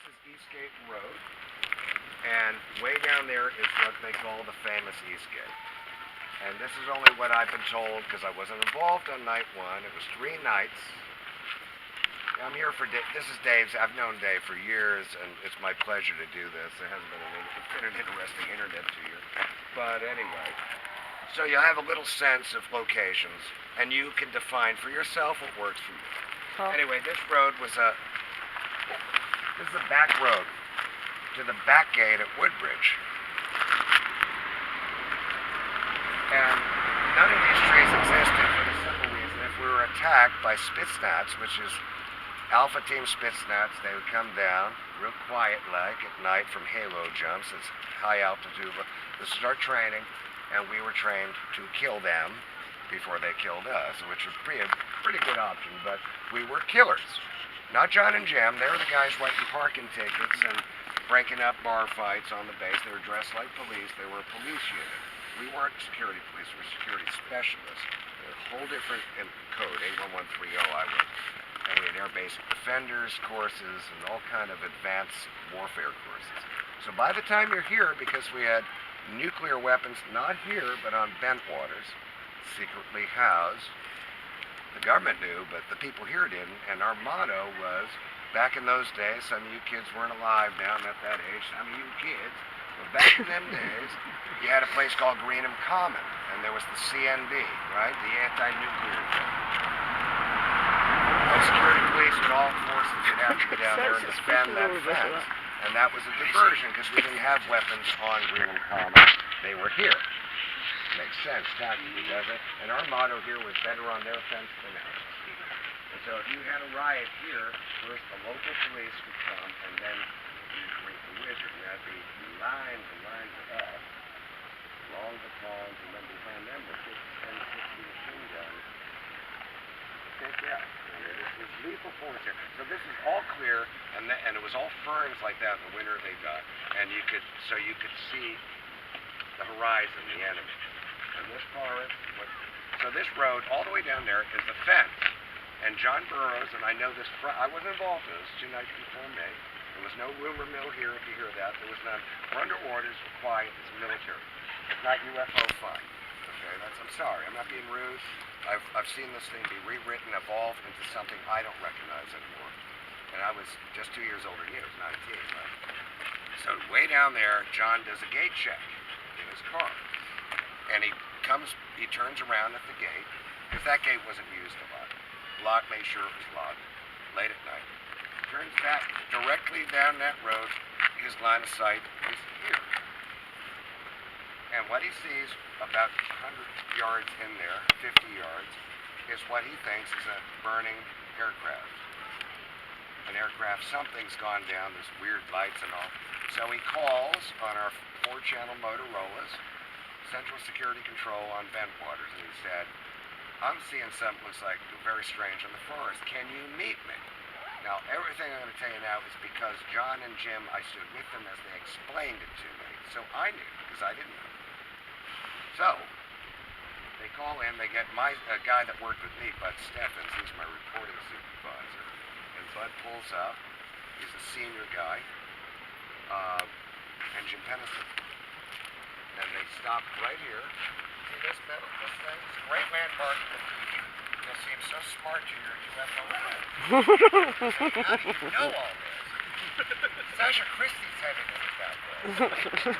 is Eastgate Road, and way down there is what they call the famous Eastgate. And this is only what I've been told because I wasn't involved on night one. It was 3 nights. I'm here for Dave. This is Dave's. I've known Dave for years, and it's my pleasure to do this. It hasn't been an interesting internet to you. But anyway, so you'll have a little sense of locations, and you can define for yourself what works for you. Huh? Anyway, this road was this is a back road to the back gate at Woodbridge. And none of these trees existed for the simple reason if we were attacked by Spitznats, which is Alpha Team Spitznats, they would come down real quiet-like at night from halo jumps. It's high altitude. They start training, and we were trained to kill them before they killed us, which was a pretty good option. But we were killers, not John and Jim. They were the guys writing parking tickets and breaking up bar fights on the base. They were dressed like police. They were a police unit. We weren't security police. We were security specialists. A whole different code, 81130 I was. And we had air basic defenders courses and all kind of advanced warfare courses. So by the time you're here, because we had nuclear weapons, not here, but on Bentwaters, secretly housed, the government knew, but the people here didn't, and our motto was, back in those days, some of you kids weren't alive now, I'm at that age, some of you kids, but back in them days, you had a place called Greenham Common, and there was the CNB, right, the anti-nuclear thing. And security police and all forces would have to go down there and defend that fence. And that was a diversion because we didn't have weapons on Greenham Common. They were here. Makes sense tactically, does it? And our motto here was better on their fence than ours. And so if you had a riot here, first the local police would come and then you'd greet the wizard. And that'd be lines and lines of us, along the ponds, and then behind them were 50, 10, 60 machine guns. Take out. This is lethal force here. So this is all clear, and it was all ferns like that in the winter they got, and you could see the horizon, the enemy. And this forest, so this road all the way down there is the fence. And John Burroughs, and I know this, I wasn't involved in this 2 nights before me. There was no rumor mill here, if you hear that. There was none. We're under orders, we're quiet, it's military. It's not UFO fun. Okay, I'm sorry, I'm not being rude. I've seen this thing be rewritten, evolve into something I don't recognize anymore. And I was just 2 years older than you, I was 19, right? So way down there, John does a gate check in his car. And he turns around at the gate, because that gate wasn't used a lot. Lock made sure it was locked, late at night. Turns back directly down that road, his line of sight is here. And what he sees about 100 yards in there, 50 yards, is what he thinks is a burning aircraft. An aircraft, something's gone down, there's weird lights and all. So he calls on our 4-channel Motorola's, Central Security Control on Bentwaters, and he said, I'm seeing something looks like very strange in the forest. Can you meet me? Now, everything I'm going to tell you now is because John and Jim, I stood with them as they explained it to me. So I knew, because I didn't know. So, they call in, they get a guy that worked with me, Bud Steffens, he's my reporting supervisor. And Bud pulls up, he's a senior guy, and Jim Pennison. And they stop right here. See this metal, this thing? It's a great landmark. You'll seem so smart to your UFO. How do you know all this? Sasha Christie's headed in it that way.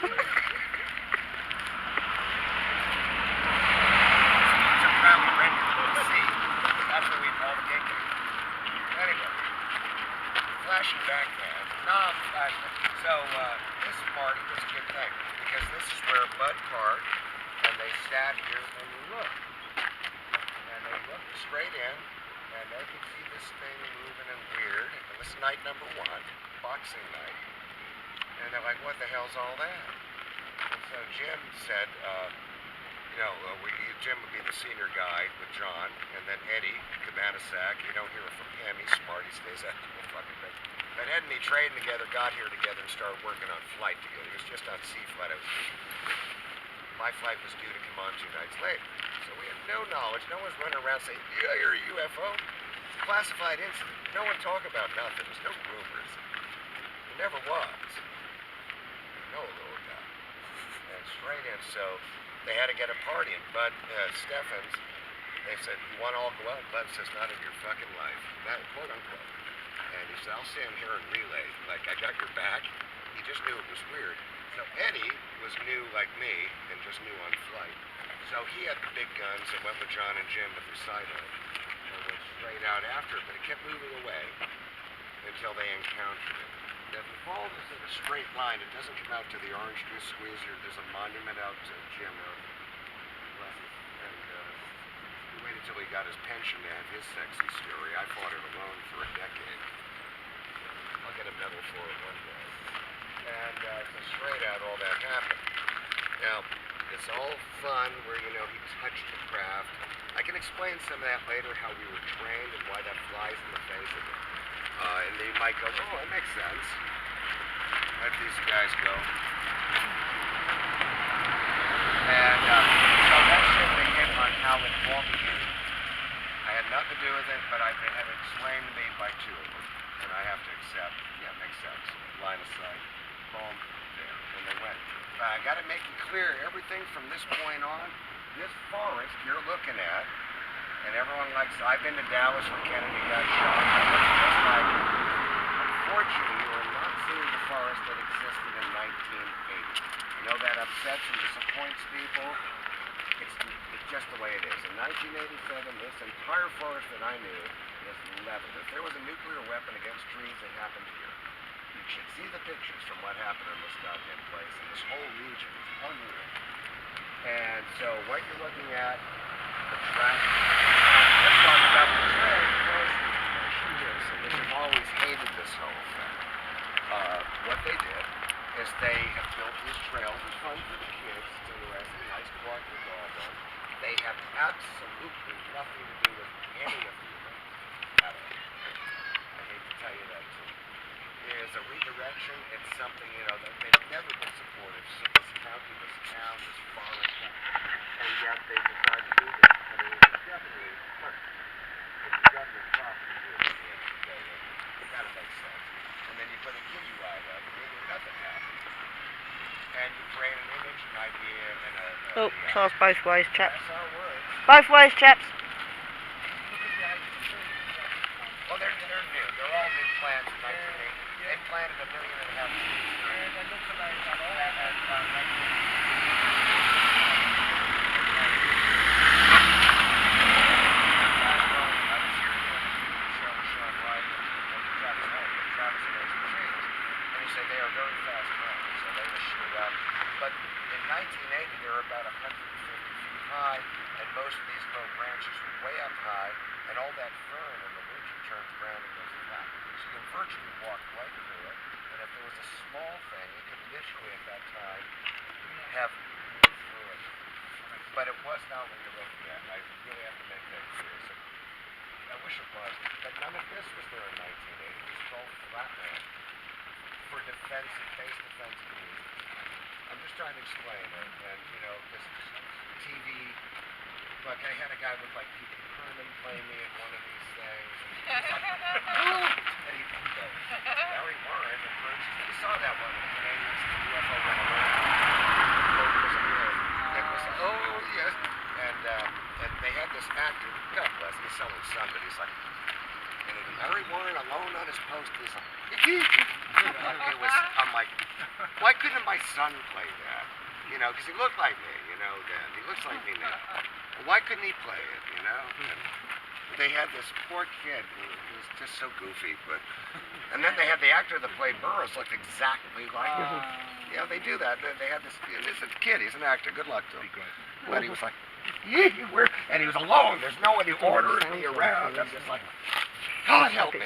Flashing back then. No, flashing. So this party was a good thing because this is where Bud parked, and they sat here and they looked. And they looked straight in, and they could see this thing moving and weird. And this is night number 1, boxing night. And they're like, what the hell's all that? And so Jim said, Jim would be the senior guy with John, and then Eddie Cabanasac. You don't hear from him. He's smart. He stays out the fucking thing. But Ed and me trading together, got here together, and started working on flight together. It was just on sea flight. My flight was due to come on 2 nights later. So we had no knowledge. No one's running around saying, yeah, you're a UFO. It's a classified incident. No one talk about nothing. There's no rumors. Never was. No little guy. And straight in, so they had to get a party. And Bud Steffens, they said, you want to all go out? Bud says, not in your fucking life. That, quote unquote. And he said, I'll stand here and relay. Like, I got your back. He just knew it was weird. So Eddie was new like me and just new on flight. So he had the big guns and went with John and Jim with the sidearm and went straight out after it. But it kept moving away until they encountered it. Now, if you follow this in a straight line, it doesn't come out to the orange juice squeezer. There's a monument out to Jim. And we waited till he got his pension to have his sexy story. I fought it alone for a decade. I'll get a medal for it one day. And so straight out, all that happened. Now, it's all fun where, you know, he touched the craft. I can explain some of that later, how we were trained and why that flies in the face of it. And they might go, oh, that makes sense. Let these guys go. And so that shit they hit on Howard Hughes. I had nothing to do with it, but they had it explained to me by two of them. And I have to accept, yeah, it makes sense. Line of sight, boom, there. And they went. I got to make it clear, everything from this point on, this forest you're looking at, and everyone likes, I've been to Dallas when Kennedy got shot. Just like, unfortunately, you are not seeing the forest that existed in 1980. I know that upsets and disappoints people. It's just the way it is. In 1987, this entire forest that I knew was leveled. If there was a nuclear weapon against trees, it happened here. You should see the pictures from what happened in this goddamn place. And this whole region is unreal. And so what you're looking at, the track. Let's talk about the trail. Which have always hated this whole thing. What they did is they have built these trails. It's fun for the kids. It's interesting. Nice park with all of them. They have absolutely nothing to do with any of the events at all. I hate to tell you that too. Is a redirection. It's something, you know, that they've never been supportive. So this county, this town, this forest, and yet they decide to do this. I mean, it's definitely it's the government property here at the end of the day. It gotta make sense. And then you put a kiddie ride up, and nothing happens. And you create an image, an idea, and oh, toss both ways, chaps. That's how it works. Both ways, chaps. Well, they're new. They're all new plants in 1980. They planted 1.5 million trees. They look like that all that has they are very fast growing, so they will shoot up. But in 1980, they were about 150 feet high, and most of these low branches were way up high, and all that fern in the winter turns brown and goes flat. So you can virtually walk right through it, and if there was a small thing, it could literally at that time have moved through it. But it was not what you're looking at, and I really have to make that clear. So I wish it was, but none of this was there in 1980. This was all flat land. For defensive, base defensive needs. I'm just trying to explain it, and you know, this TV. Look, I had a guy with like Peter Kerman play me in one of these things, and he goes, Gary Warren, and you saw that one with the Canadians, the UFO went away. It was, oh yes, and they had this actor, God bless, he's selling sun, but he's like, Gary Warren alone on his post, he's like, I'm like, why couldn't my son play that? You know, because he looked like me, you know, then. He looks like me now. Well, why couldn't he play it, you know? And they had this poor kid who was just so goofy, but... And then they had the actor that played Burroughs looked exactly like him. Yeah, they do that. They had this kid, he's an actor, good luck to him. But he was like, and he was alone. There's nobody ordering me around. I'm just like, God help me.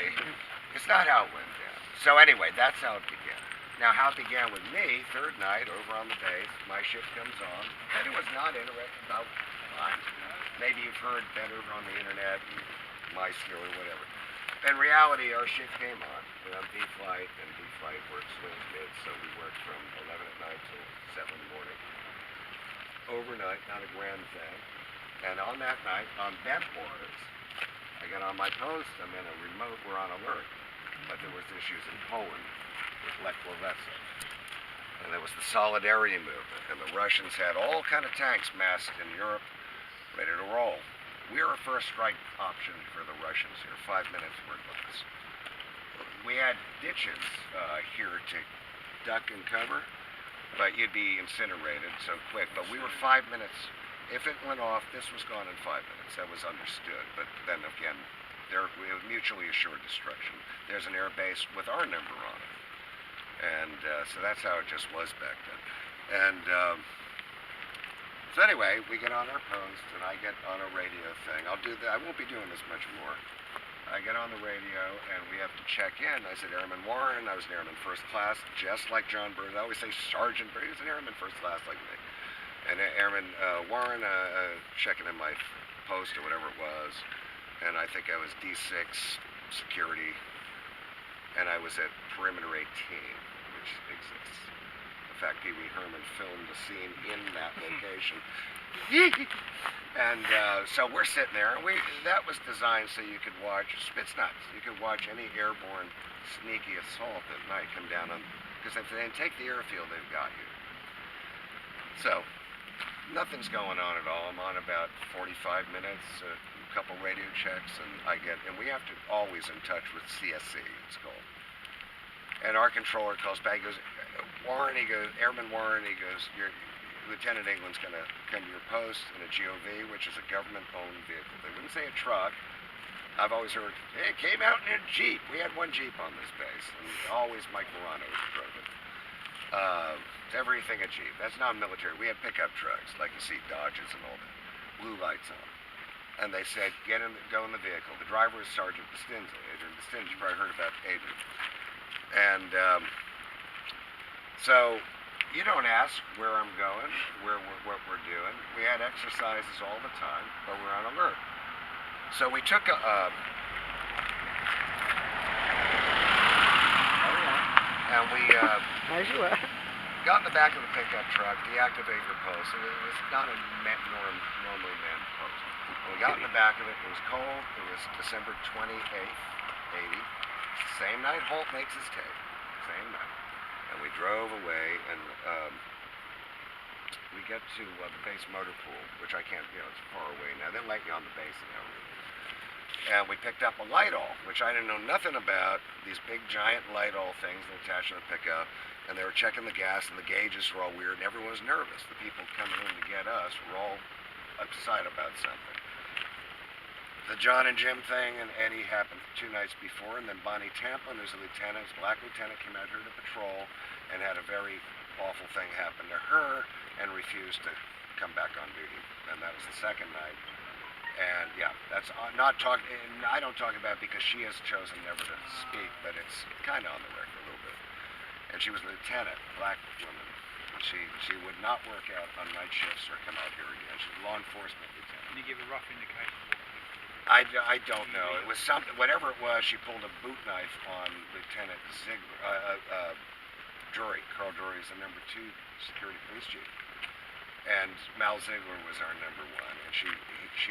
It's not how it went down. So anyway, that's how it began. Now, how it began with me, third night, over on the base, my shift comes on, and it was not interesting about mine. Maybe you've heard better on the internet, my story, whatever. In reality, our shift came on. We're on B-Flight, and B-Flight works swings mid, so we worked from 11 at night till 7 in the morning. Overnight, not a grand thing. And on that night, on vent boards, I got on my post, I'm in a remote, we're on alert. But there was issues in Poland. with Lech Walesa. And there was the Solidarity movement, and the Russians had all kind of tanks massed in Europe, ready to roll. We were a first strike option for the Russians here, 5 minutes worth of us. We had ditches here to duck and cover, but you'd be incinerated so quick. But we were 5 minutes. If it went off, this was gone in 5 minutes. That was understood. But then again, we have mutually assured destruction. There's an air base with our number on it. And so that's how it just was back then. And so anyway, we get on our post, and I get on a radio thing. I'll do that. I won't be doing this much more. I get on the radio, and we have to check in. I said, Airman Warren. I was an Airman First Class, just like John Burns. I always say Sergeant Burns. He was an Airman First Class like me. And Airman Warren, checking in my post or whatever it was, and I think I was D6 security, and I was at Perimeter 18. Exists. In fact, Pee Wee Herman filmed a scene in that location. And so we're sitting there, and that was designed so you could watch Spitsnuts. You could watch any airborne sneaky assault at night come down on, because if they take the airfield, they've got you. So nothing's going on at all. I'm on about 45 minutes, a couple radio checks, and we have to always in touch with CSC, it's called. And our controller calls back, he goes, Warren, he goes, Airman Warren, he goes, Lieutenant England's going to come to your post in a GOV, which is a government-owned vehicle. They wouldn't say a truck. I've always heard, hey, it came out in a Jeep. We had one Jeep on this base, and always Mike Morano drove it. It's everything a Jeep. That's non-military. We had pickup trucks, like you see Dodges and all that. Blue lights on. And they said, go in the vehicle. The driver is Sergeant Bastinza. Adrian Bastinza, you probably heard about Adrian. And so you don't ask where I'm going, what we're doing. We had exercises all the time, but we're on alert. So we took and we got in the back of the pickup truck, deactivated your post, and it was not a normally manned post. When we got in the back of it, it was cold. It was December 28th, 80. Same night Holt makes his tape. Same night. And we drove away, and we get to the base motor pool, which I can't, it's far away now. They let you on the base now. And we picked up a light-all, which I didn't know nothing about. These big, giant light-all things that attach to the pickup. And they were checking the gas, and the gauges were all weird, and everyone was nervous. The people coming in to get us were all upset about something. The John and Jim thing and Eddie happened 2 nights before, and then Bonnie Tamplin, who's a lieutenant, black lieutenant, came out here to patrol and had a very awful thing happen to her and refused to come back on duty. And that was the second night. And yeah, that's not talking. I don't talk about it because she has chosen never to speak, but it's kind of on the record a little bit. And she was a lieutenant, black woman. She would not work out on night shifts or come out here again. She's a law enforcement lieutenant. Can you give a rough indication? I don't know. It was something, whatever it was, she pulled a boot knife on Lieutenant Drury. Carl Drury is the #2 security police chief. And Mal Ziegler was our #1. And she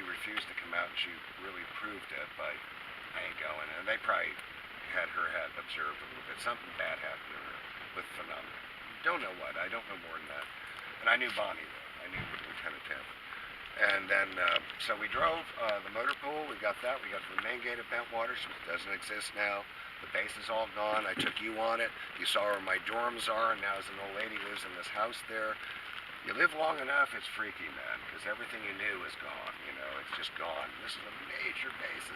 refused to come out, and she really proved it by, I ain't going. And they probably had her head observed a little bit. Something bad happened to her with phenomena. Don't know what. I don't know more than that. And I knew Bonnie, though. I knew Lieutenant Tampa. And then, so we drove the motor pool. We got that. We got to the main gate of Bentwater, which doesn't exist now. The base is all gone. I took you on it. You saw where my dorms are, and now as an old lady lives in this house there. You live long enough, it's freaky, man, because everything you knew is gone. It's just gone. This is a major base.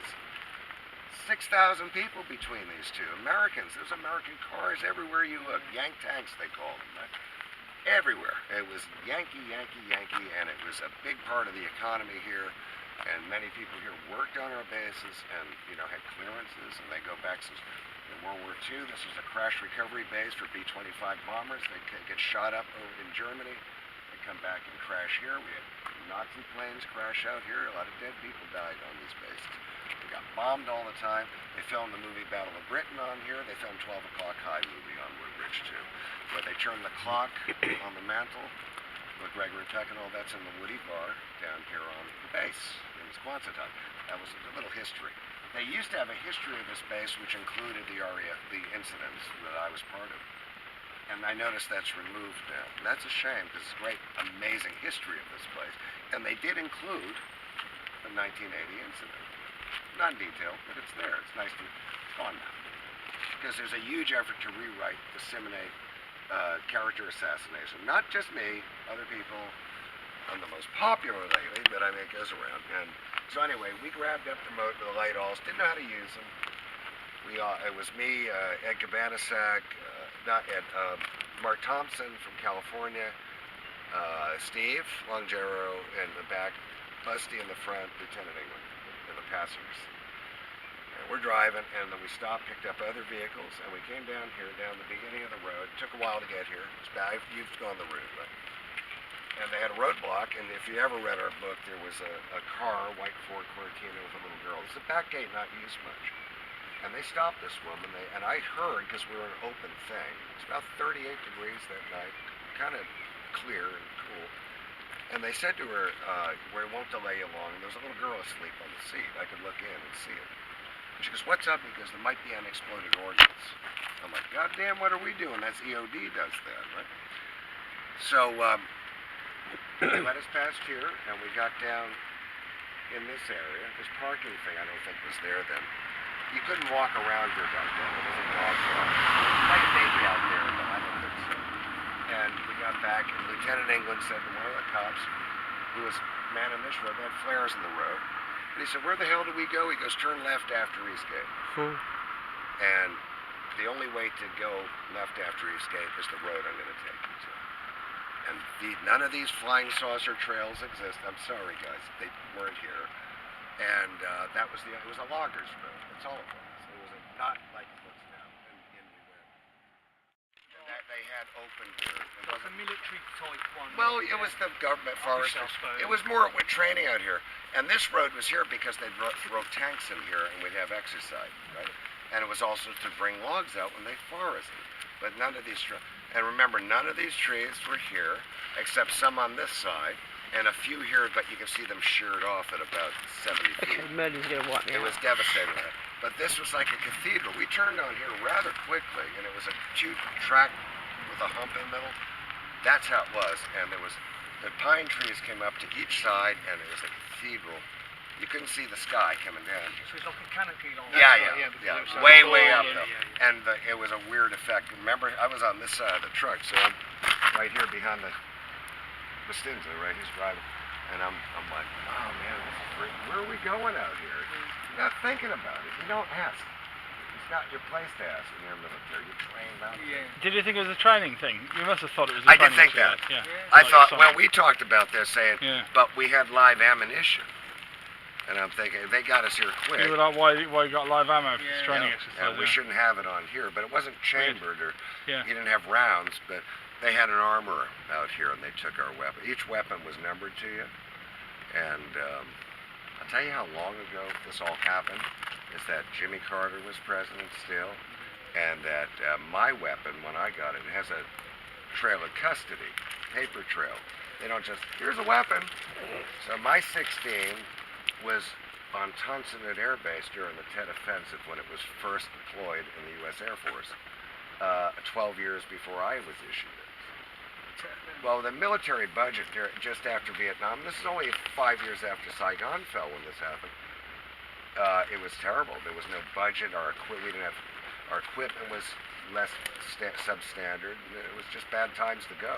6,000 people between these two. Americans. There's American cars everywhere you look. Yank tanks, they call them, right? Everywhere. It was Yankee, and it was a big part of the economy here. And many people here worked on our bases and, had clearances, and they go back since World War II. This was a crash recovery base for B-25 bombers. They get shot up over in Germany. They come back and crash here. We had Nazi planes crash out here. A lot of dead people died on these bases. We got bombed all the time. They filmed the movie Battle of Britain on here. They filmed 12 O'Clock High movie on Woodbridge, too, where they turn the clock on the mantle with Gregory Peck and all that's in the Woody Bar down here on the base in Squantown. That was a little history. They used to have a history of this base, which included the incidents that I was part of. And I noticed that's removed now. And that's a shame, because it's a great, amazing history of this place. And they did include the 1980 incident. Not in detail, but it's there. It's nice to, it's gone now. Because there's a huge effort to rewrite, disseminate character assassination. Not just me, other people. I'm the most popular lately, but I mean, it goes around. And so anyway, we grabbed up the light alls, didn't know how to use them. It was me, Ed Cabanasak, not Ed, Mark Thompson from California, Steve Longero in the back, Busty in the front, Lieutenant England in the passengers. And we're driving, and then we stopped, picked up other vehicles, and we came down here, down the beginning of the road. It took a while to get here. It's bad. You've gone the route, right? And they had a roadblock, and if you ever read our book, there was a car, white Ford Cortina with a little girl. It's a back gate, not used much. And they stopped this woman, and I heard, because we were an open thing, it's about 38 degrees that night, kind of clear and cool. And they said to her, we won't delay you long. There was a little girl asleep on the seat. I could look in and see it. And she goes, what's up? Because there might be unexploded ordnance. I'm like, God damn, what are we doing? That's EOD does that, right? So, they let us past here, and we got down in this area. This parking thing I don't think was there then. You couldn't walk around here back then. It wasn't dog walk. Like maybe out there, but I don't think so. And we got back, and Lieutenant England said to one of the cops, who was manning this road, they had flares in the road. And he said, where the hell do we go? He goes, turn left after Eastgate. And the only way to go left after Eastgate is the road I'm going to take you to. And none of these flying saucer trails exist. I'm sorry, guys, they weren't here. And it was a loggers road. That's all it was. It was not like it looks now in the event. And that they had open here. It Like a military type one. Well, it was the government forest. It was more with training out here. And this road was here because they'd throw tanks in here and we'd have exercise, right? And it was also to bring logs out when they forested. But none of these and remember, none of these trees were here, except some on this side, and a few here, but you can see them sheared off at about 70 feet. Okay, murder's gonna wipe me It out. was devastating. But this was like a cathedral. We turned on here rather quickly, and it was a two-track with a hump in the middle. That's how it was. And there was the pine trees came up to each side, and it was a cathedral. You couldn't see the sky coming down. So it's like a canopy long. Yeah. Way up though. And it was a weird effect. Remember, I was on this side of the truck, so I'm right here behind the Stinza, right? He's driving, and I'm like, oh man, this is great. Where are we going out here? You're not thinking about it. You don't ask. It's not your place to ask when you're military. You're trained out there. Did you think it was a training thing? You must have thought it was a I did training think that. exercise. I thought, well, we talked about this saying, but we had live ammunition. And I'm thinking, they got us here quick. You were like, why you got live ammo for this training exercise? And we shouldn't have it on here, but it wasn't chambered, or you didn't have rounds, but they had an armorer out here, and they took our weapon. Each weapon was numbered to you. And I'll tell you how long ago this all happened, is that Jimmy Carter was president still, and that my weapon, when I got it, has a trail of custody, paper trail. They don't just, here's a weapon. So my 16 was on Tunstead Air Base during the Tet Offensive when it was first deployed in the U.S. Air Force, 12 years before I was issued it. Well, the military budget there, just after Vietnam, this is only 5 years after Saigon fell when this happened, it was terrible. There was no budget. Our equipment was less substandard. It was just bad times to go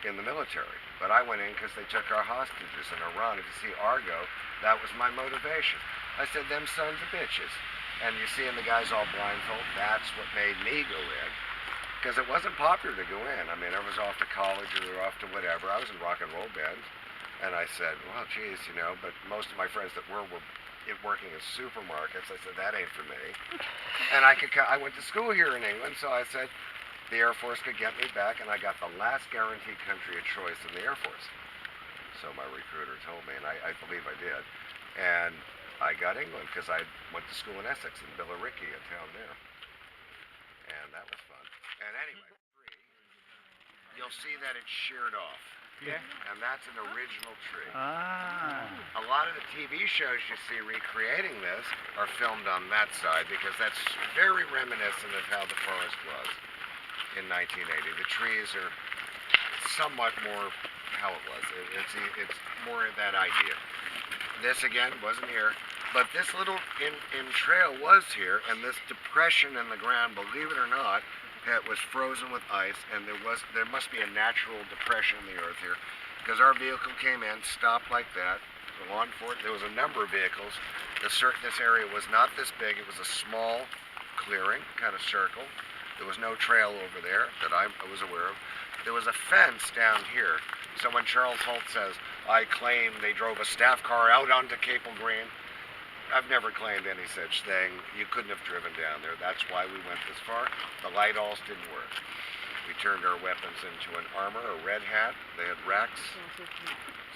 in the military. But I went in because they took our hostages in Iran. If you see Argo, that was my motivation. I said, them sons of bitches. And you seeing the guys all blindfolded, that's what made me go in. Because it wasn't popular to go in. I mean, I was off to college or they were off to whatever. I was in rock and roll bands. And I said, well, geez, but most of my friends that were working in supermarkets. I said, that ain't for me. And I went to school here in England, so I said, the Air Force could get me back, and I got the last guaranteed country of choice in the Air Force. So my recruiter told me, and I believe I did. And I got England because I went to school in Essex, in Billericay, a town there. And that was fun. And anyway, you'll see that it's sheared off. Yeah. And that's an original tree. Ah. A lot of the TV shows you see recreating this are filmed on that side because that's very reminiscent of how the forest was in 1980. The trees are somewhat more how it was. It's more of that idea. This again wasn't here, but this little in trail was here, and this depression in the ground, believe it or not, it was frozen with ice, and there must be a natural depression in the earth here, because our vehicle came in, stopped like that. The law enforcement, there was a number of vehicles. This area was not this big. It was a small clearing, kind of circle. There was no trail over there that I was aware of. There was a fence down here. So when Charles Holt says, I claim they drove a staff car out onto Capel Green, I've never claimed any such thing. You couldn't have driven down there. That's why we went this far. The light alls didn't work. We turned our weapons into an armor, a red hat. They had racks,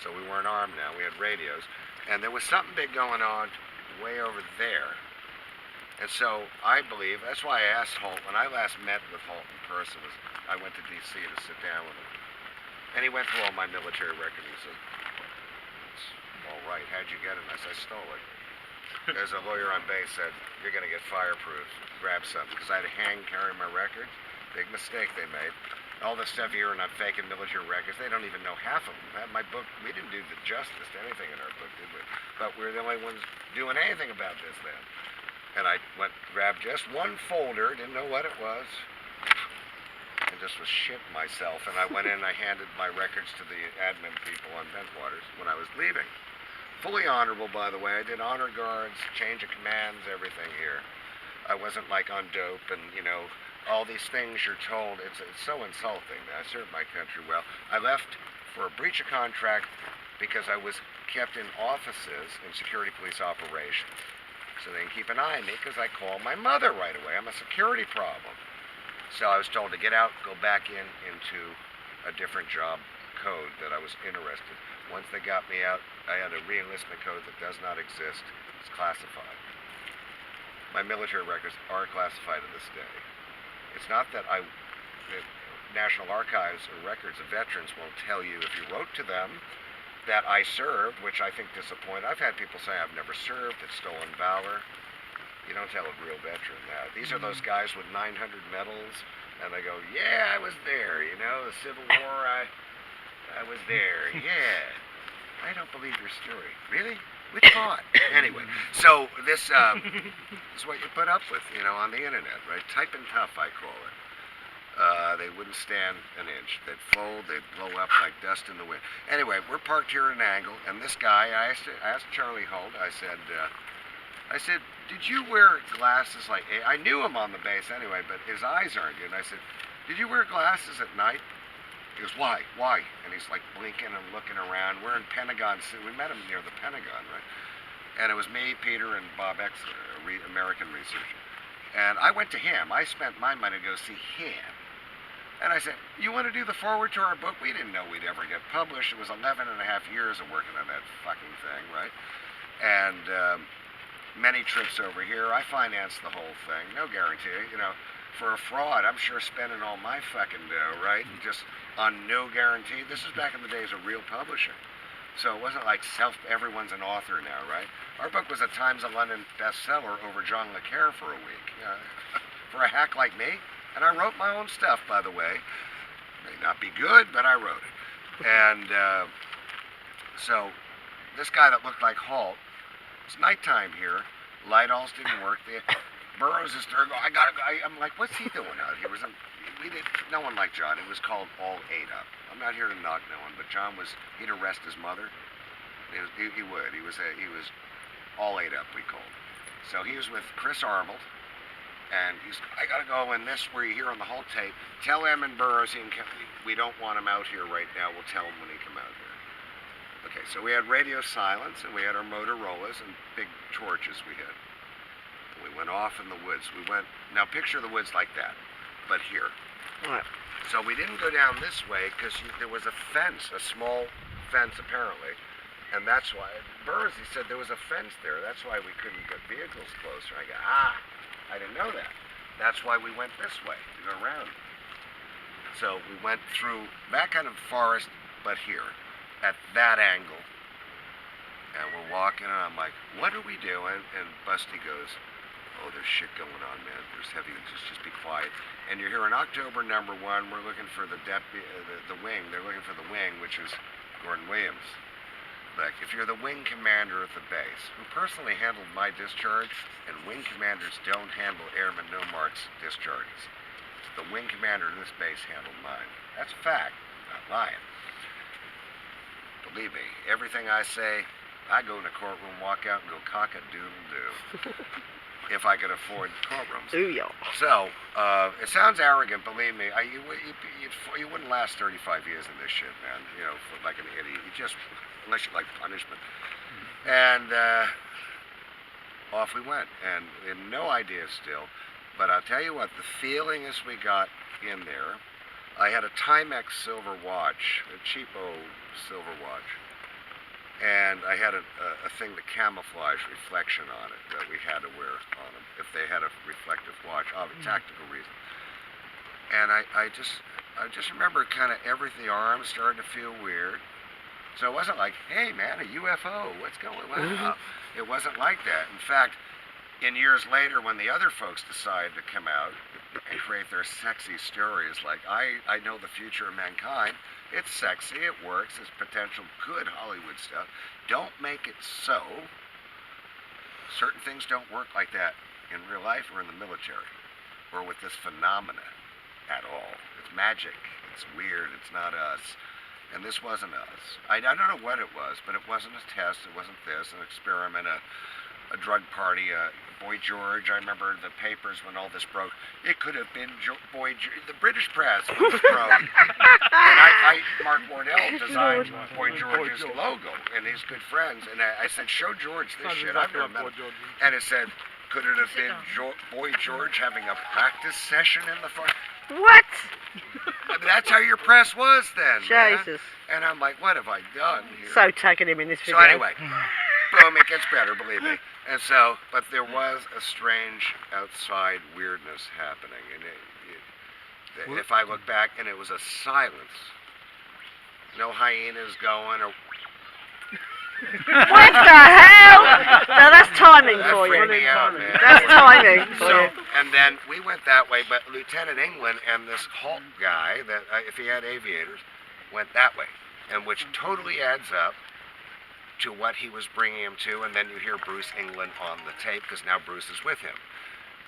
so we weren't armed now. We had radios. And there was something big going on way over there. And so I believe, that's why I asked Holt, when I last met with Holt in person, I went to D.C. to sit down with him. And he went through all my military record. He said, it's all right, how'd you get it? And I said, I stole it. There's a lawyer on base said, you're going to get fireproof. Grab something. Because I had to hang carry my records. Big mistake they made. All this stuff here, and I'm faking military records. They don't even know half of them. My book, we didn't do the justice to anything in our book, did we? But we were the only ones doing anything about this then. And I grabbed just one folder, didn't know what it was, and just was shitting myself. And I went in and I handed my records to the admin people on Bentwaters when I was leaving. Fully honorable, by the way. I did honor guards, change of commands, everything here. I wasn't like on dope and, you know, all these things you're told. It's so insulting. I served my country well. I left for a breach of contract because I was kept in offices in security police operations. So they can keep an eye on me because I call my mother right away. I'm a security problem. So I was told to get out, go back into a different job code that I was interested. Once they got me out, I had a re-enlistment code that does not exist. It's classified. My military records are classified to this day. It's not that the National Archives or records of veterans won't tell you if you wrote to them that I served, which I think disappointed. I've had people say I've never served, it's stolen valor. You don't tell a real veteran that. These are those guys with 900 medals, and they go, yeah, I was there, you know, the Civil War, I was there, yeah. I don't believe your story. Really? Which part? Anyway, so this is what you put up with, you know, on the internet, right? Typing tough, I call it. They wouldn't stand an inch. They'd fold, they'd blow up like dust in the wind. Anyway, we're parked here at an angle, and this guy, I asked Charlie Holt, I said, did you wear glasses like, I knew him on the base anyway, but his eyes aren't good. And I said, did you wear glasses at night? He goes, why? And he's like blinking and looking around. We're in Pentagon City. We met him near the Pentagon, right? And it was me, Peter, and Bob X, American researcher. And I went to him. I spent my money to go see him. And I said, you want to do the forward to our book? We didn't know we'd ever get published. It was 11 and a half years of working on that fucking thing, right? And many trips over here. I financed the whole thing. No guarantee, you know. For a fraud, I'm sure spending all my fucking dough, right? Just on no guarantee. This is back in the days of real publishing. So it wasn't like everyone's an author now, right? Our book was a Times of London bestseller over John Le Carre for a week. You know, for a hack like me. And I wrote my own stuff, by the way. May not be good, but I wrote it. And so this guy that looked like Holt, it's nighttime here. Light alls didn't work. Burroughs is there. I'm like, what's he doing out here? No one liked John. It was called All Ate Up. I'm not here to knock no one, but John he'd arrest his mother. He would. He was all ate up, we called him. So he was with Chris Arnold, and I gotta go in this where you hear on the whole tape. Tell him and Burroughs we don't want him out here right now. We'll tell him when he come out here. Okay, so we had radio silence, and we had our Motorola's and big torches we had. We went off in the woods. Now picture the woods like that, but here. Right. So we didn't go down this way because there was a fence, a small fence apparently, and that's why, Burroughs, he said there was a fence there. That's why we couldn't get vehicles closer. I go, I didn't know that. That's why we went this way, to go around. So we went through that kind of forest but here, at that angle. And we're walking, and I'm like, what are we doing? And Busty goes, oh, there's shit going on, man. There's heavy, just be quiet. And you're here in October #1, we're looking for the wing. They're looking for the wing, which is Gordon Williams. Like, if you're the wing commander of the base, who personally handled my discharge, and wing commanders don't handle Airman Nomark's discharges. The wing commander of this base handled mine. That's a fact, not lying. Believe me, everything I say, I go in the courtroom, walk out, and go cock-a-doodle-doo. If I could afford courtrooms. Ooh, yeah. So, it sounds arrogant, believe me. You wouldn't last 35 years in this shit, man. You know, like an idiot. You just, unless you like punishment. And off we went. And we had no idea still. But I'll tell you what, the feeling as we got in there, I had a Timex silver watch, a cheapo silver watch. And I had a thing to camouflage reflection on it that we had to wear on them if they had a reflective watch, tactical reason. And I just remember kind of the arms starting to feel weird. So it wasn't like, hey man, a UFO, what's going on? It wasn't like that. In fact, in years later, when the other folks decided to come out and create their sexy stories, like I know the future of mankind. It's sexy, it works, it's potential good Hollywood stuff. Don't make it so. Certain things don't work like that in real life or in the military or with this phenomena at all. It's magic, it's weird, it's not us. And this wasn't us. I don't know what it was, but it wasn't a test, it wasn't this, an experiment, a drug party, Boy George. I remember the papers when all this broke. It could have been Boy George. The British press was broke. And Mark Wardell designed Boy George's logo and his good friends. And I said, show George this shit. I've never met him. And it said, could it have been Boy George having a practice session in the front? What? That's how your press was then. Jesus. Man. And I'm like, what have I done here? So tagging him in this video. So anyway, boom, it gets better, believe me. And so, but there was a strange outside weirdness happening. And if I look back, and it was a silence. No hyenas going or... What the hell? No, that's timing That for you. freaked me out, man. That's timing for So, you. and then we went that way, but Lieutenant England and this Hulk guy, that if he had aviators, went that way, and which totally adds up to what he was bringing him to, and then you hear Bruce England on the tape, because now Bruce is with him.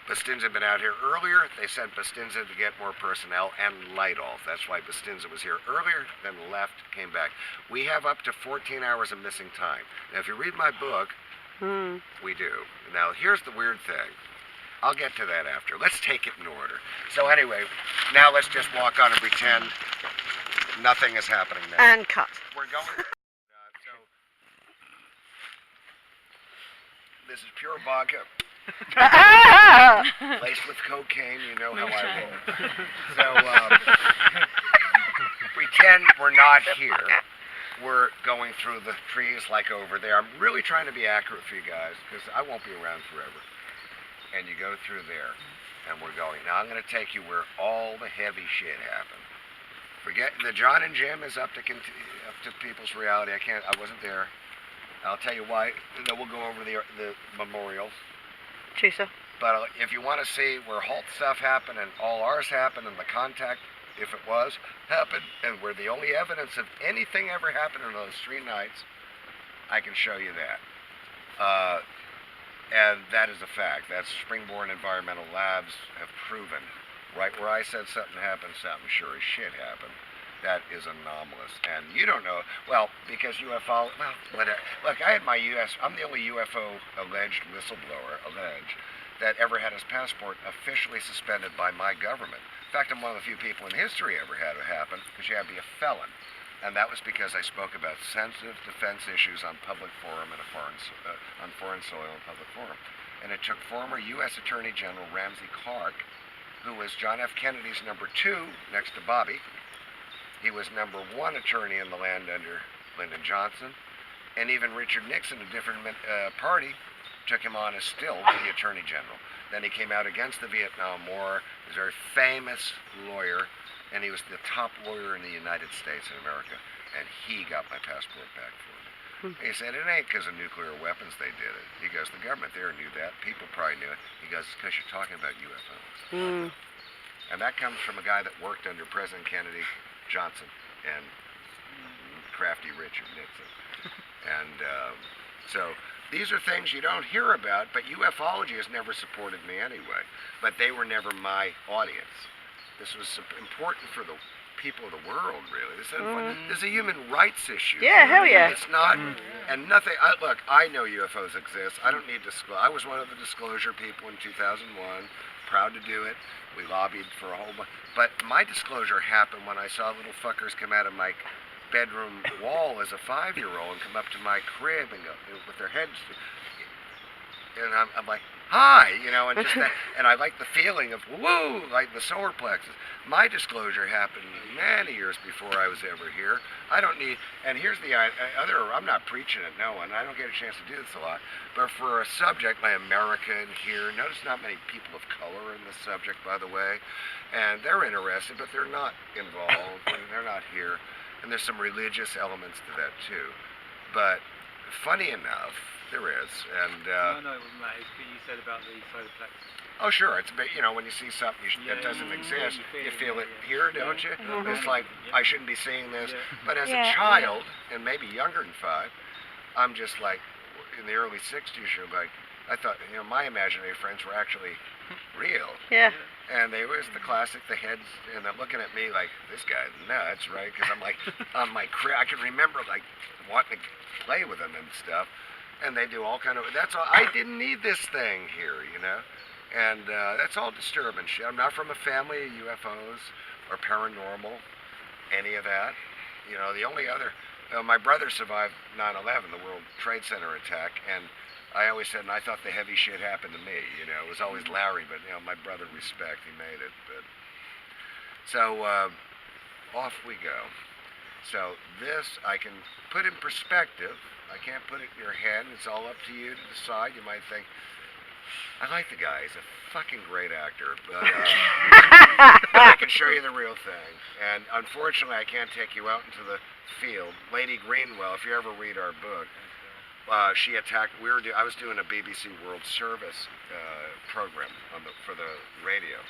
Bastinza had been out here earlier. They sent Bastinza to get more personnel and Lightoff. That's why Bastinza was here earlier, then left, came back. We have up to 14 hours of missing time. Now, if you read my book, we do. Now, here's the weird thing. I'll get to that after. Let's take it in order. So anyway, now let's just walk on and pretend nothing is happening now. And cut. We're going... This is pure vodka. Laced with cocaine, you know how I roll. So, pretend we're not here. We're going through the trees like over there. I'm really trying to be accurate for you guys, because I won't be around forever. And you go through there, and we're going. Now, I'm going to take you where all the heavy shit happened. Forget, the John and Jim is up to people's reality. I wasn't there. I'll tell you why. Then we'll go over the memorials. True, sir. But if you want to see where Halt stuff happened and all ours happened and the contact, if it was, happened, and where the only evidence of anything ever happened in those 3 nights, I can show you that. And that is a fact. That's Springborn Environmental Labs have proven. Right where I said something happened, something sure as shit happened. That is anomalous, and you don't know, well, because UFO, well, whatever. Look, I'm the only UFO alleged whistleblower, that ever had his passport officially suspended by my government. In fact, I'm one of the few people in history ever had it happen, because you had to be a felon. And that was because I spoke about sensitive defense issues on public forum and on foreign soil and public forum. And it took former U.S. Attorney General Ramsey Clark, who was John F. Kennedy's #2 next to Bobby. He was #1 attorney in the land under Lyndon Johnson. And even Richard Nixon, a different party, took him on as still the Attorney General. Then he came out against the Vietnam War. He was a very famous lawyer and he was the top lawyer in the United States in America, and he got my passport back for me. He said, it ain't because of nuclear weapons they did it. He goes, the government there knew that. People probably knew it. He goes, it's because you're talking about UFOs. And that comes from a guy that worked under President Kennedy, Johnson, and crafty Richard Nixon. And so these are things you don't hear about, but ufology has never supported me anyway. But they were never my audience. This was important for the people of the world, really. This is a human rights issue. Yeah, hell yeah. It's not, and nothing, look, I know UFOs exist. I don't need disclosure. I was one of the disclosure people in 2001, proud to do it. We lobbied for a whole bunch. But my disclosure happened when I saw little fuckers come out of my bedroom wall as a 5-year-old and come up to my crib and go, with their heads, and I'm like, hi, you know, and just that, and I like the feeling of, woo, like the solar plexus. My disclosure happened many years before I was ever here. I don't need, and here's the other, I'm not preaching at no one, I don't get a chance to do this a lot, but for a subject like America in here, notice not many people of color in this subject, by the way, and they're interested, but they're not involved, and they're not here, and there's some religious elements to that too. But funny enough, there is, and No, it wasn't that. It's what you said about the solar plexus. oh sure, it's a bit, you know, when you see something that doesn't exist, you feel it here, don't you? It's like, I shouldn't be seeing this, but as a child, and maybe younger than 5, I'm just like, in the early 60s, you're like, I thought, you know, my imaginary friends were actually real. Yeah. And they was the classic, the heads, and they're looking at me like, this guy's nuts, right? Because I'm like, on my crib, I can remember like wanting to play with them and stuff. And they do all kind of, that's all, I didn't need this thing here, you know? And that's all disturbing shit. I'm not from a family of UFOs or paranormal, any of that. You know, the only other, my brother survived 9/11, the World Trade Center attack, and I always said, and I thought the heavy shit happened to me, you know, it was always Larry, but, you know, my brother, respect, he made it, but, so, off we go. So, this, I can put in perspective. I can't put it in your head. It's all up to you to decide. You might think, I like the guy. He's a fucking great actor. But I can show you the real thing. And unfortunately, I can't take you out into the field. Lady Greenwell, if you ever read our book, she attacked. I was doing a BBC World Service program for the radio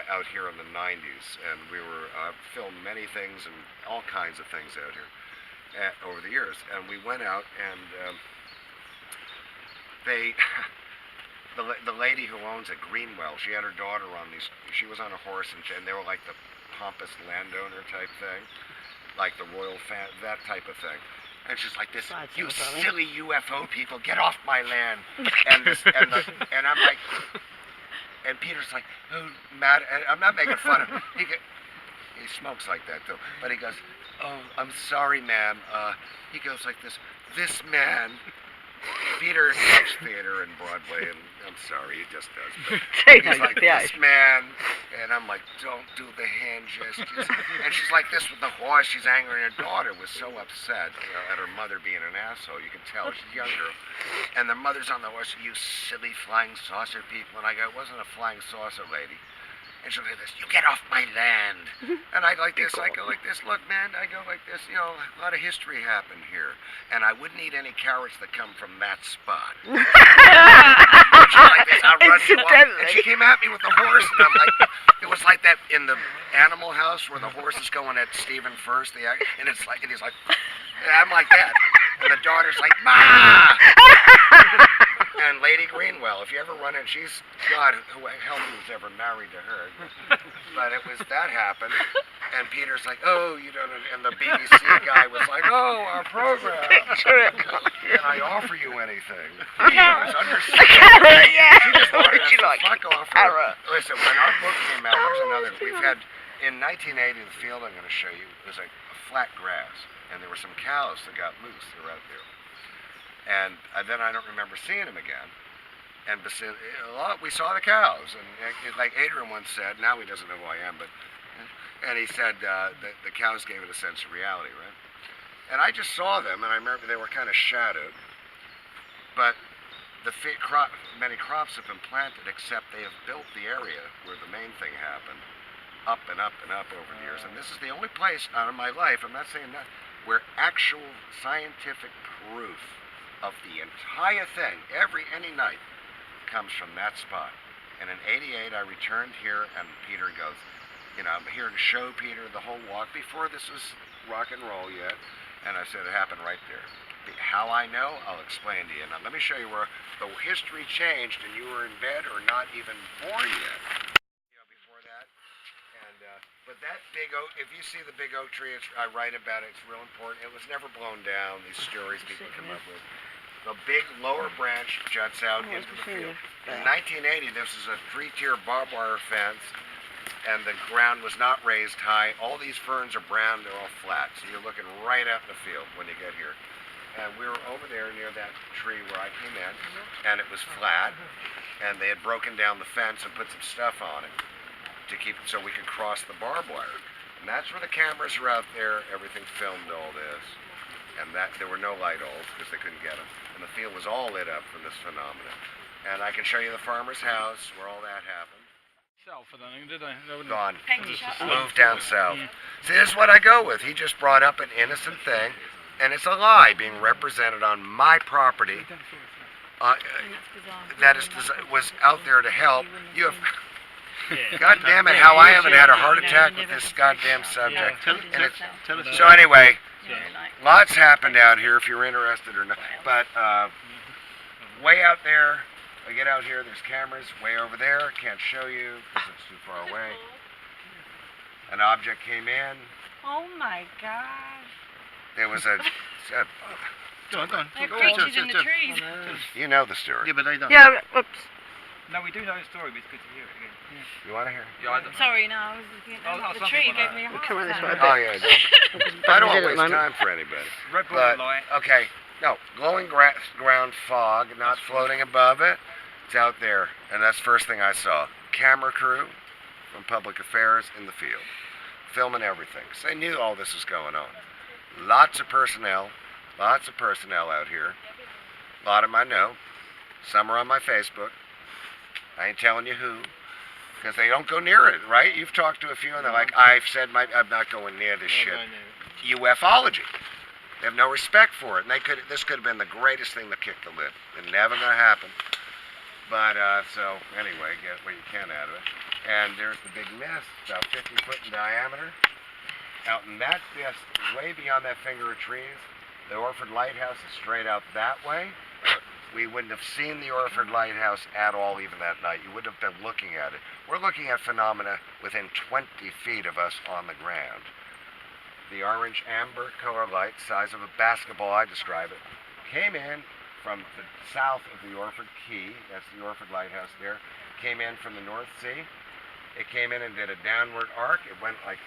out here in the 90s. And we were filmed many things and all kinds of things out here. Over the years, and we went out, and the lady who owns it, Greenwell, she had her daughter on these. She was on a horse, and they were like the pompous landowner type thing, like the royal that type of thing. And she's like this, you silly UFO people, get off my land. And I'm like, and Peter's like, oh, mad. And I'm not making fun of him. He smokes like that too, but he goes, oh, I'm sorry, ma'am. He goes like this man, Peter loves theater and Broadway, and I'm sorry, he just does. But he's like, this man, and I'm like, don't do the hand gestures. And she's like this with the horse. She's angry, and her daughter was so upset, you know, at her mother being an asshole. You can tell she's younger. And the mother's on the horse, you silly flying saucer people. And I go, it wasn't a flying saucer lady. And she'll do this, you get off my land. And I like this, I go like this, look man, I go like this, you know, a lot of history happened here. And I wouldn't eat any carrots that come from that spot. And she's like this, I'll run you off. And she came at me with the horse, and I'm like, it was like that in the Animal House where the horse is going at Stephen first, and it's like, and he's like, and I'm like that. And the daughter's like, Ma! And Lady Greenwell, if you ever run in, she's, God, who was ever married to her. But it was, that happened. And Peter's like, oh, you don't, and the BBC guy was like, oh, our program. Can I offer you anything? He was understood. She just wanted us to fuck off her. Listen, when our book came out, here's another, we've had, in 1980, the field I'm going to show you, was like a flat grass. And there were some cows that got loose. They were out there. And then I don't remember seeing them again. And we saw the cows. And like Adrian once said, now he doesn't know who I am, but, and he said the cows gave it a sense of reality, right? And I just saw them, and I remember they were kind of shadowed. But many crops have been planted, except they have built the area where the main thing happened. up and up and up over the years. And this is the only place out of my life, I'm not saying that, where actual scientific proof of the entire thing, any night, comes from that spot. And in '88, I returned here, and Peter goes, you know, I'm here to show Peter the whole walk before this was rock and roll yet. And I said, it happened right there. How I know, I'll explain to you. Now, let me show you where the history changed and you were in bed or not even born yet. You know, before that. And, but that big oak, if you see the big oak tree, I write about it, it's real important. It was never blown down, these stories people come up with. The big lower branch juts out into the field. In 1980, this is a 3-tier barbed wire fence, and the ground was not raised high. All these ferns are brown, they're all flat, so you're looking right out in the field when you get here. And we were over there near that tree where I came in, and it was flat, and they had broken down the fence and put some stuff on it to keep it so we could cross the barbed wire. And that's where the cameras were out there, everything filmed all this. And that there were no light holes because they couldn't get them. And the field was all lit up from this phenomenon. And I can show you the farmer's house where all that happened. South, I don't think, did they? Gone. Moved down south. See, this is what I go with. He just brought up an innocent thing. And it's a lie being represented on my property that was out there to help. You have, God damn it, how I haven't had a heart attack with this goddamn subject. And it's, so anyway, lots happened out here if you're interested or not. But way out there, I get out here, there's cameras way over there. Can't show you because it's too far away. An object came in. Oh my God. There was a Go on. There are creatures in the trees. you know the story. Yeah, but they don't. Yeah, oops. No, we do know the story, but it's good to hear it again. You want to hear it? Yeah, I don't know. Sorry, no, I was looking at the tree gave me a heart Come on this way. attack. Oh yeah, I don't want to waste time for anybody. Red ball But light. okay, no, glowing ground fog, not floating above it. It's out there, and that's the first thing I saw. Camera crew from Public Affairs in the field, filming everything. So they knew all this was going on. Lots of personnel out here. A lot of them I know. Some are on my Facebook. I ain't telling you who, because they don't go near it, right? You've talked to a few, and they're like, I've said I'm not going near this shit. UFOlogy. They have no respect for it, and this could have been the greatest thing to kick the lid. It's never gonna happen. But so anyway, get what you can out of it. And there's the big mist, about 50 foot in diameter. Out in that mist, way beyond that finger of trees, the Orford Lighthouse is straight out that way. We wouldn't have seen the Orford Lighthouse at all even that night. You wouldn't have been looking at it. We're looking at phenomena within 20 feet of us on the ground. The orange amber color light, size of a basketball, I describe it, came in from the south of the Orford Key. That's the Orford Lighthouse there. Came in from the North Sea. It came in and did a downward arc. It went like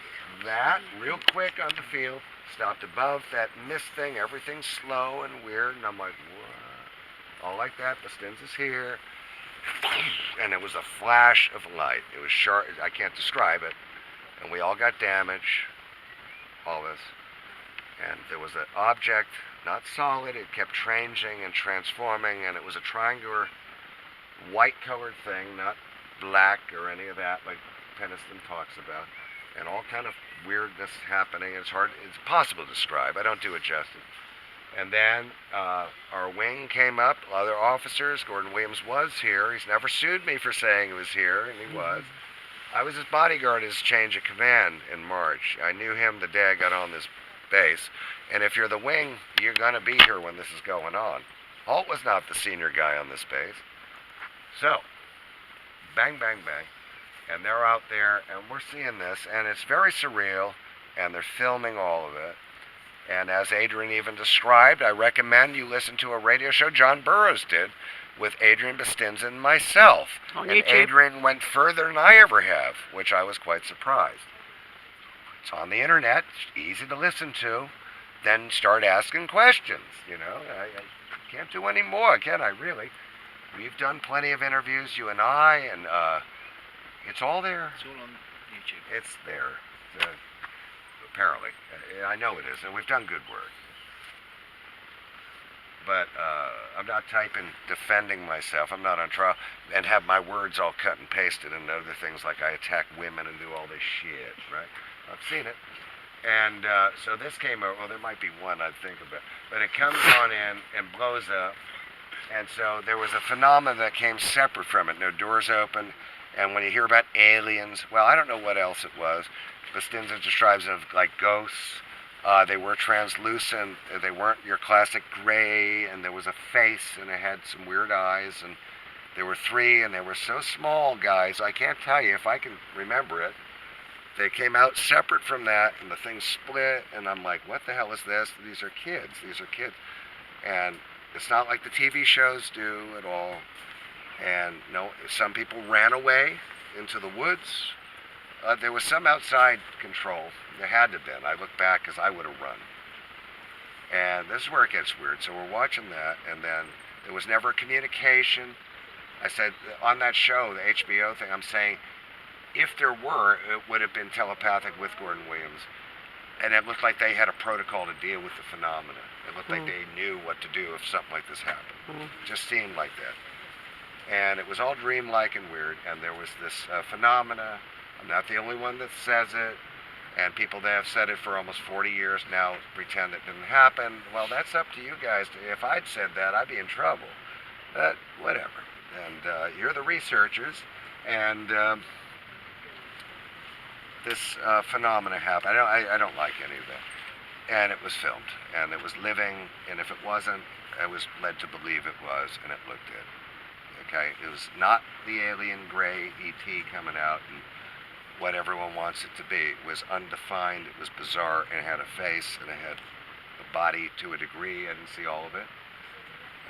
that, real quick on the field, stopped above that mist thing, everything slow and weird, and I'm like, what? All like that, Bastins is here. And it was a flash of light. It was sharp, I can't describe it. And we all got damage, all this. And there was an object, not solid, it kept changing and transforming, and it was a triangular, white-colored thing, not black or any of that, like Peniston talks about, and all kind of weirdness happening. It's impossible to describe. I don't do it justice. And then our wing came up, other officers. Gordon Williams was here. He's never sued me for saying he was here, and he was. I was his bodyguard at his change of command in March. I knew him the day I got on this base. And if you're the wing, you're going to be here when this is going on. Holt was not the senior guy on this base. So, bang, bang, bang. And they're out there, and we're seeing this, and it's very surreal, and they're filming all of it. And as Adrian even described, I recommend you listen to a radio show John Burroughs did with Adrian Bastins and myself. On and YouTube. Adrian went further than I ever have, which I was quite surprised. It's on the internet, it's easy to listen to. Then start asking questions, you know. I can't do any more, can I, really? We've done plenty of interviews, you and I, and it's all there. It's all on YouTube. It's there. Apparently. I know it is, and we've done good work. but I'm not typing defending myself. I'm not on trial and have my words all cut and pasted and other things like I attack women and do all this shit, right? I've seen it. And so this came over, well, there might be one I'd think about, but it comes on in and blows up. And so there was a phenomenon that came separate from it. No doors open. And when you hear about aliens, well, I don't know what else it was. Bastinza describes it of like ghosts. They were translucent. They weren't your classic gray. And there was a face, and it had some weird eyes. And there were three, and they were so small, guys. I can't tell you if I can remember it. They came out separate from that, and the thing split. And I'm like, what the hell is this? These are kids. These are kids. And it's not like the TV shows do at all. And no, some people ran away into the woods. There was some outside control. There had to have been. I look back because I would have run. And this is where it gets weird. So we're watching that, and then there was never communication. I said, on that show, the HBO thing, I'm saying, if there were, it would have been telepathic with Gordon Williams. And it looked like they had a protocol to deal with the phenomena. It looked like they knew what to do if something like this happened. It just seemed like that. And it was all dreamlike and weird, and there was this phenomena. I'm not the only one that says it, and people that have said it for almost 40 years now pretend it didn't happen. Well, that's up to you guys. If I'd said that, I'd be in trouble. But whatever. And you're the researchers, and this phenomena happened. I don't like any of that. And it was filmed, and it was living, and if it wasn't, I was led to believe it was, and it looked it. Okay, it was not the alien gray ET coming out and what everyone wants it to be. It was undefined, it was bizarre, and it had a face, and it had a body to a degree. I didn't see all of it.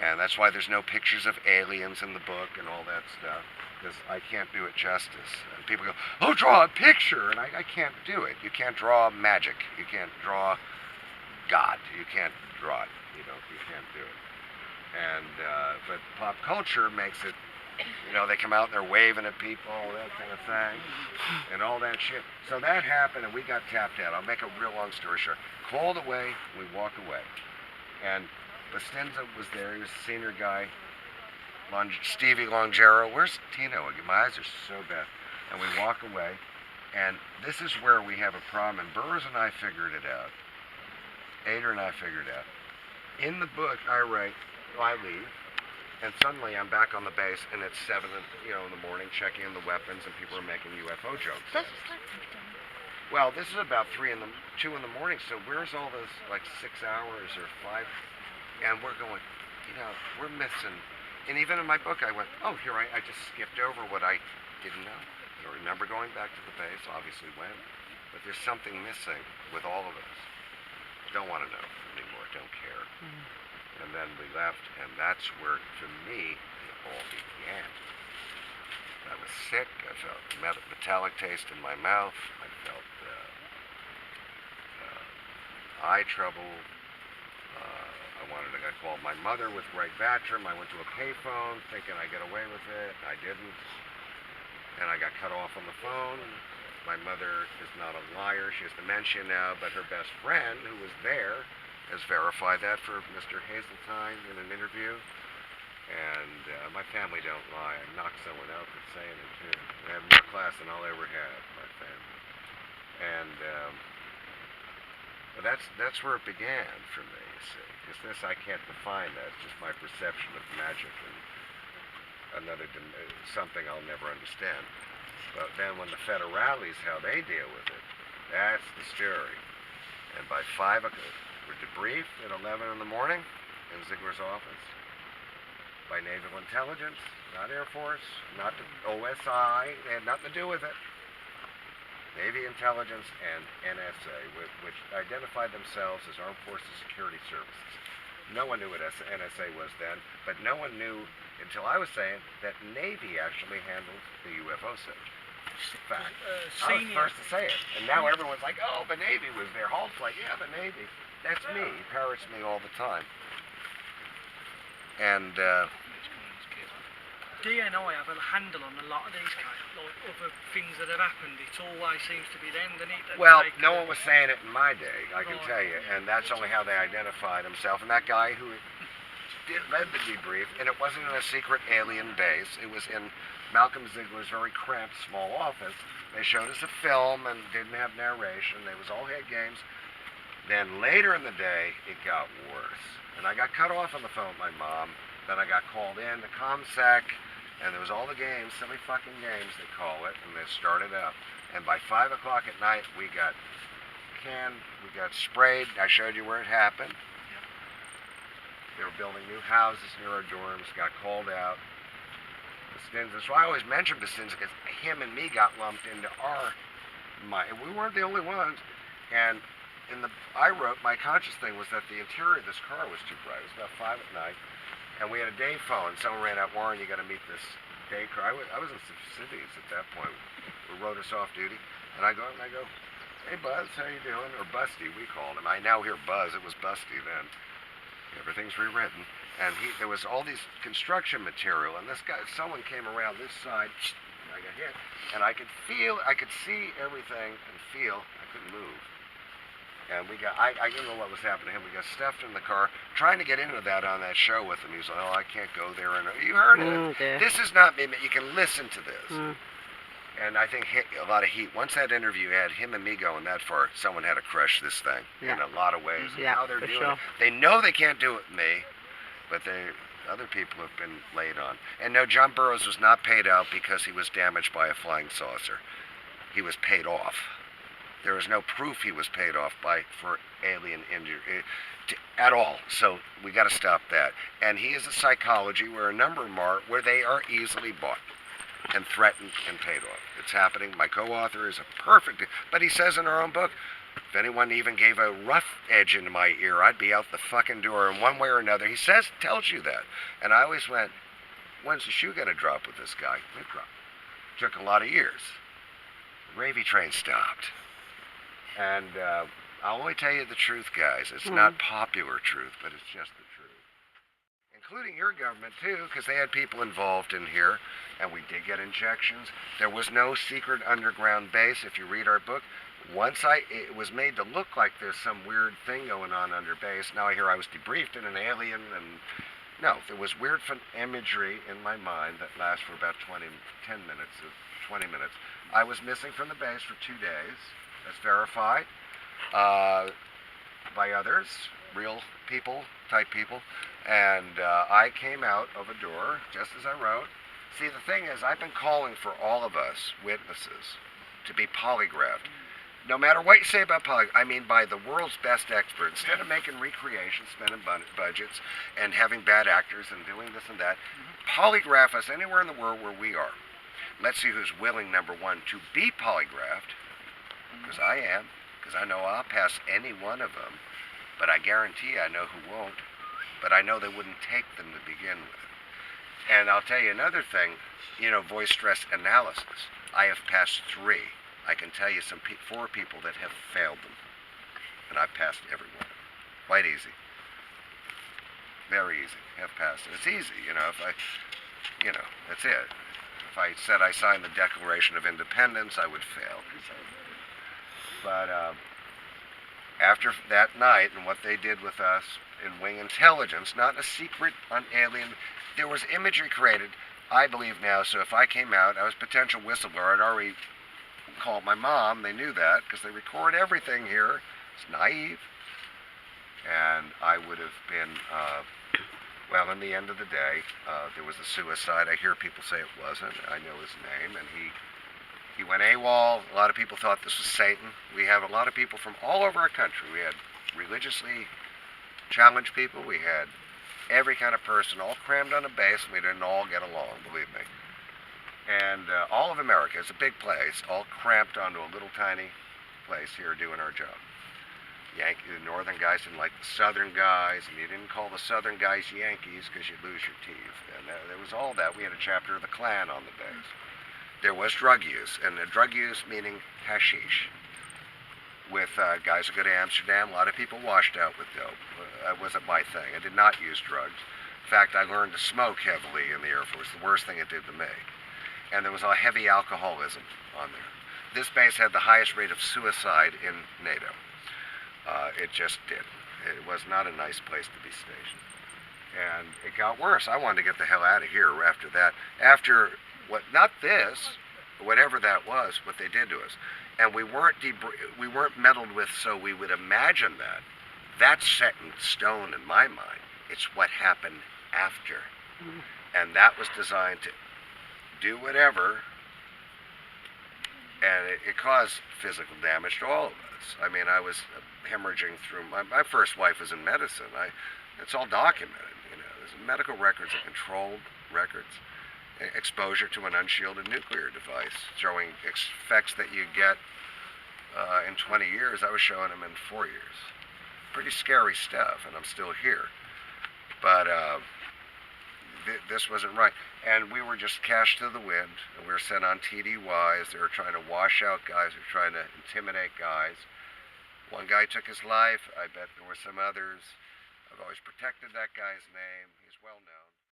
And that's why there's no pictures of aliens in the book and all that stuff, because I can't do it justice. And people go, oh, draw a picture, and I can't do it. You can't draw magic. You can't draw God. You can't draw it. You can't do it. And but pop culture makes it, they come out and they're waving at people, that kind of thing, and all that shit. So that happened, and we got tapped out. I'll make a real long story short. Called away, we walk away. And Bastinza was there. He was a senior guy. Stevie Longero. Where's Tino? My eyes are so bad. And we walk away, and this is where we have a problem. And Burroughs and I figured it out. Ader and I figured it out. In the book, I write, I leave, and suddenly I'm back on the base, and it's 7 in the morning, checking in the weapons, and people are making UFO jokes. Well, this is about 2 in the morning, so where's all those, 6 hours or 5? And we're going, we're missing. And even in my book, I went, oh, here, I just skipped over what I didn't know. I remember going back to the base, obviously went, but there's something missing with all of us. Don't want to know anymore, don't care. And then we left, and that's where, to me, it all began. I was sick. I felt metallic taste in my mouth. I felt eye trouble. I called my mother with right Vatrum. I went to a payphone thinking I'd get away with it. I didn't. And I got cut off on the phone. My mother is not a liar. She has dementia now, but her best friend, who was there, has verified that for Mr. Heseltine in an interview. And my family don't lie. I knocked someone out for saying it too. I have more class than I'll ever have, my family. And but that's where it began for me, you see. Because this, I can't define that. It's just my perception of magic and something I'll never understand. But then when the federales, how they deal with it, that's the story. And by 5 o'clock, we're debriefed at 11 in the morning in Ziegler's office by Naval Intelligence, not Air Force, not the OSI. They had nothing to do with it. Navy Intelligence and NSA, which identified themselves as Armed Forces Security Services. No one knew what NSA was then, but no one knew until I was saying that Navy actually handled the UFO search. Fact. I was first to say it, and now everyone's like, oh, the Navy was there. Halt's like, yeah, the Navy. That's me. He parrots me all the time. And DNI have a handle on a lot of these kind of other things that have happened. It always seems to be them. Well, no one was saying it in my day, I can tell you, and that's only how they identified himself. And that guy who led the debrief, and it wasn't in a secret alien base. It was in Malcolm Ziegler's very cramped small office. They showed us a film and didn't have narration. They was all head games. Then later in the day, it got worse. And I got cut off on the phone with my mom. Then I got called in to ComSec, and there was all the games, silly fucking games they call it, and they started up. And by 5 o'clock at night, we got canned, we got sprayed. I showed you where it happened. They were building new houses near our dorms, got called out. The Stinson. So I always mention the Stinson because him and me got lumped into our mind. We weren't the only ones. And I wrote, my conscious thing was that the interior of this car was too bright. It was about 5 at night. And we had a day phone. Someone ran out, Warren, you got to meet this day car. I was in cities at that point. We wrote us off duty. And I go, hey, Buzz, how you doing? Or Busty, we called him. I now hear Buzz. It was Busty then. Everything's rewritten. And there was all these construction material. And this guy, someone came around this side. And I got hit. And I could see everything and feel. I couldn't move. And I didn't know what was happening to him. We got stuffed in the car, trying to get into that on that show with him. He was like, oh, I can't go there. And you heard it. Dear. This is not me. You can listen to this. And I think a lot of heat. Once that interview had him and me going that far, someone had to crush this thing in a lot of ways. And how they're doing it. They know they can't do it with me, but other people have been laid on. And no, John Burroughs was not paid out because he was damaged by a flying saucer. He was paid off. There is no proof he was paid off for alien injury at all. So we got to stop that. And he is a psychology where a number of them are where they are easily bought and threatened and paid off. It's happening. My co-author is a perfect, but he says in our own book, if anyone even gave a rough edge into my ear, I'd be out the fucking door in one way or another. He tells you that. And I always went, when's the shoe going to drop with this guy? It dropped. Took a lot of years. The gravy train stopped. And I'll only tell you the truth, guys. It's not popular truth, but it's just the truth. Including your government, too, because they had people involved in here, and we did get injections. There was no secret underground base. If you read our book, it was made to look like there's some weird thing going on under base. Now I hear I was debriefed in an alien, and no, there was weird imagery in my mind that lasts for about 20 minutes. I was missing from the base for 2 days. That's verified by others, real people, type people. And I came out of a door, just as I wrote. See, the thing is, I've been calling for all of us, witnesses, to be polygraphed. No matter what you say about I mean by the world's best experts. Instead of making recreations, spending budgets, and having bad actors and doing this and that, polygraph us anywhere in the world where we are. Let's see who's willing, number one, to be polygraphed. Because I am, because I know I'll pass any one of them, but I guarantee I know who won't, but I know they wouldn't take them to begin with. And I'll tell you another thing, voice stress analysis. I have passed 3. I can tell you 4 people that have failed them, and I've passed every one. Quite easy. Very easy. Have passed. And it's easy, that's it. If I said I signed the Declaration of Independence, I would fail. But after that night and what they did with us in Wing Intelligence, not in a secret on alien, there was imagery created, I believe now, so if I came out, I was a potential whistleblower. I'd already called my mom. They knew that because they record everything here. It's naive. And I would have been, in the end of the day, there was a suicide. I hear people say it wasn't. I know his name, and he went AWOL. A lot of people thought this was Satan. We have a lot of people from all over our country. We had religiously challenged people. We had every kind of person all crammed on a base, and we didn't all get along, believe me. And all of America is a big place, all cramped onto a little tiny place here doing our job. The northern guys didn't like the southern guys, and you didn't call the southern guys Yankees because you'd lose your teeth. And there was all that. We had a chapter of the Klan on the base. There was drug use, and the drug use meaning hashish. With guys who go to Amsterdam, a lot of people washed out with dope. That wasn't my thing. I did not use drugs. In fact, I learned to smoke heavily in the Air Force, the worst thing it did to me. And there was a heavy alcoholism on there. This base had the highest rate of suicide in NATO. It just did. It was not a nice place to be stationed. And it got worse. I wanted to get the hell out of here after that. After what? Not this, whatever that was. What they did to us, and we weren't meddled with, so we would imagine that. That's set in stone in my mind. It's what happened after, and that was designed to do whatever, and it caused physical damage to all of us. I mean, I was hemorrhaging through. My first wife was in medicine. It's all documented. There's medical records are controlled records. Exposure to an unshielded nuclear device, showing effects that you get in 20 years. I was showing them in 4 years. Pretty scary stuff, and I'm still here. But this wasn't right. And we were just cashed to the wind, and we were sent on TDYs. They were trying to wash out guys. They were trying to intimidate guys. One guy took his life. I bet there were some others. I've always protected that guy's name. He's well known.